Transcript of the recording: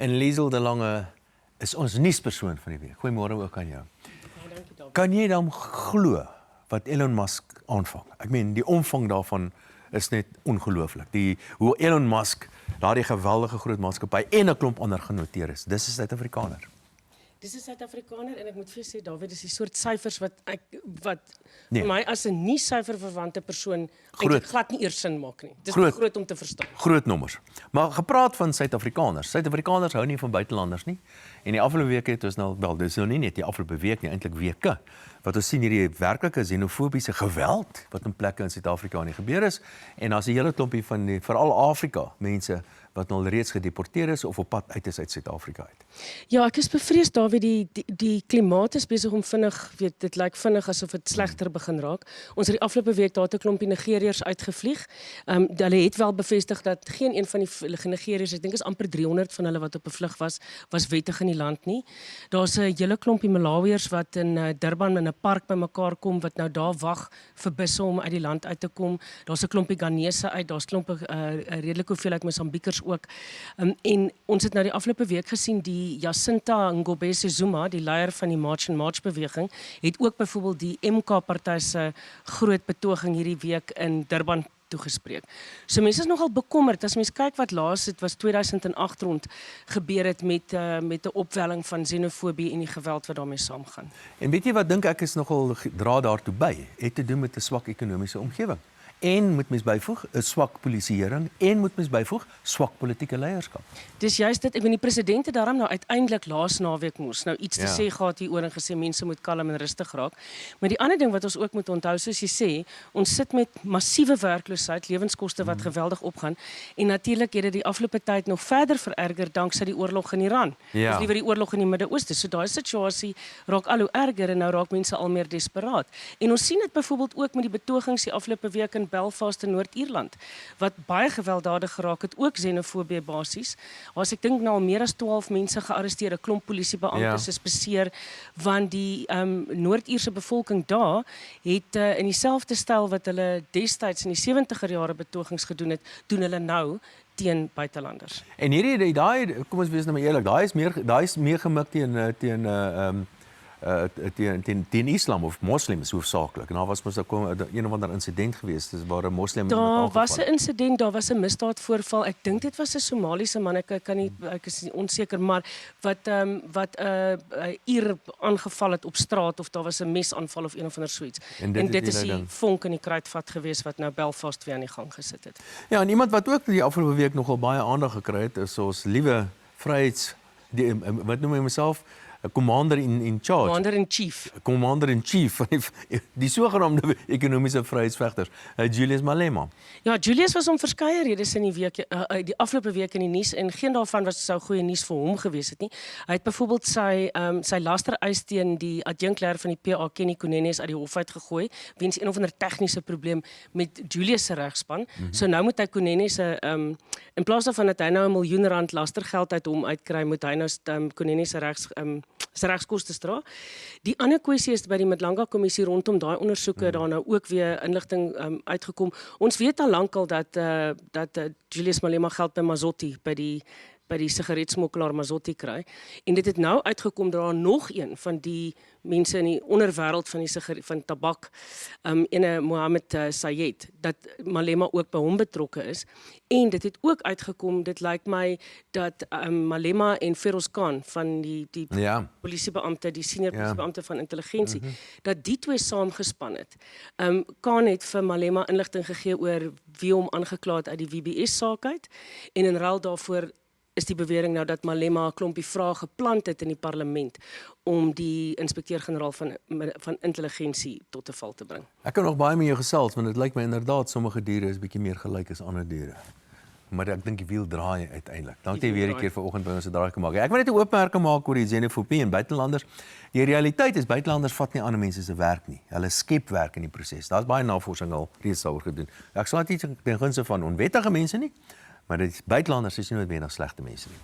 En Liesel de Lange is ons nuuspersoon van die week. Goeiemôre ook aan jou. Ja, dankie Dawie. Kan jy dan glo wat Elon Musk aanvang? Ek meen, die omvang daarvan is net ongelooflik. Hoe Elon Musk daardie geweldige groot maatskappy en 'n klomp ander genoteer is. Dis 'n Suid-Afrikaner. Dis 'n Suid-Afrikaner en ek moet vir jou sê, Dawie, dis die soort syfers wat Nee. vir my as 'n nie syferverwante persoon eintlik glad nie eers sin maak nie. Dis groot om te verstaan. Groot nommers. Maar gepraat van Suid-Afrikaners. Suid-Afrikaners hou nie van buitelanders nie. En die afgelope week het ons nou, wel, dis nou nie net die afgelope week nie, eintlik weke, wat ons sien hierdie werklike xenofobiese geweld wat in plekke in Suid-Afrika nie gebeur is. En daar's 'n hele klompie van die, veral Afrika mense wat al reeds gedeporteer is of op pad uit is uit Suid-Afrika uit. Ja, ek is bevrees, Dawie, die klimaat is besig om vinnig, dit lyk vinnig asof dit slegter begin raak. Ons het die afgelope week daar 'n klompie Nigeriërs uitgevlieg. Hulle het wel bevestig dat geen een van die Nigeriërs, ek dink is amper 300 van hulle wat op 'n vlug was wettig in die land nie. Daar's 'n hele klompie Malawiërs wat in Durban in 'n park bymekaar kom wat nou daar wag vir busse om uit die land uit te kom. Daar's 'n klompie Ghanese uit, daar's klompe redelike hoeveelheid Mosambiekers ook. En ons het nou die afgelope week gesien die Jacinta Ngobese Zuma, die leier van die March and March beweging, het ook byvoorbeeld die MK-party se groot betoging hierdie week in Durban toegespreek. So mense is nogal bekommerd as mens kyk wat laas het was 2008 rond gebeur het met 'n opwelling van xenofobie en die geweld wat daarmee saamgaan. En weet jy wat dink ek is nogal dra daartoe by, het te doen met 'n swak ekonomiese omgewing. En moet mens byvoeg 'n swak polisieering en moet mens byvoeg swak politieke leierskap. Dis juist dit. Ek weet die president het daarom nou uiteindelik laas naweek moes nou iets te Ja. sê gehad hieroor en gesê mense moet kalm en rustig raak. Maar die ander ding wat ons ook moet onthou, soos jy sê, ons sit met massiewe werkloosheid, lewenskoste wat geweldig opgaan en natuurlik het dit die afgelope tyd nog verder vererger danksy die oorlog in Iran. Ja. Of liewer die oorlog in die Midde-Ooste. So daai situasie raak al hoe erger en nou raak mense al meer desperaat. En ons sien dit byvoorbeeld ook met die betogings die afgelope week in Belfast in Noord-Ierland wat baie gewelddadig geraak het, ook xenofobie basies. As ek dink nou al meer as 12 mense gearresteer, 'n klomp polisiebeamptes is beseer, want die Noord-Ierse bevolking daar het in dieselfde styl wat hulle destyds in die 70er jare betogings gedoen het, doen hulle nou teen buitelanders. En daai kom ons wees nou maar eerlik, daai is meer gemik teen Islam of moslems hoofsaaklik. En daar was mos een of ander insident geweest, dis waar 'n moslim Daar was 'n insident, daar was 'n misdaadvoorval. Ek dink dit was 'n Somaliese man, ek is nie onseker, maar wat 'n Ier aangeval het op straat of daar was 'n mesaanval of een of ander soets. En dit is die vonk in die kruitvat geweest wat nou Belfast weer aan die gang gesit het. Ja, en iemand wat ook die afgelope week nogal baie aandag gekry het, is ons liewe wat noem hy homself? 'n Commander in charge. Commander-in-chief van die sogenaamde ekonomiese vryheidsvegters, Julius Malema. Ja, Julius was om verskeie redes in die week, die afgelope week in die nuus en geen daarvan sou goeie nuus vir hom gewees het nie. Hy het byvoorbeeld sy lastereis teen die adjunklêer van die PA, Kenny Kunene, uit die hof uitgegooi weens een of ander tegniese probleem met Julius se regspan. So nou moet hy Kunene se in plaas daarvan dat hy nou R1 miljoen lastergeld uit hom uitkry, moet hy nou Kunene se regskoste dra. Die ander kwessie is by die Madlanga kommissie rondom daai ondersoeke daar nou ook weer inligting uitgekom. Ons weet al lankal dat Julius Malema geld by Mazotti by die sigaretsmokkelaar Mazotti kry. En dit het nou uitgekom dat daar nog een van die mense in die onderwêreld van tabak, ene Mohammed Sayed, dat Malema ook by hom betrokke is. En dit het ook uitgekom, dit lyk my dat Malema en Feroz Khan van die polisiebeampte, die senior polisiebeampte van intelligensie, dat die twee saamgespan het. Khan het vir Malema inligting gegee oor wie hom aangekla het uit die WBS saak uit en in ruil daarvoor is die bewering nou dat Malema 'n klompie vrae geplant het in die parlement om die inspekteur-generaal van intelligensie tot 'n val te bring. Ek kan nog baie met jou gesels, want dit lyk my inderdaad sommige diere is bietjie meer gelyk as ander diere. Maar ek dink die wiel draai uiteindelik. Dankie weer 'n keer vanoggend by ons 'n draai gemaak. Ek wil net 'n opmerking maak oor die xenofobie en buitelanders. Die realiteit is buitelanders vat nie ander mense se werk nie. Hulle skep werk in die proses. Daar's baie navorsing al reeds daaroor gedoen. Ek sal net nie ten gunste van onwettige mense nie, maar die buitelanders is nie noodwendig slegte mense nie.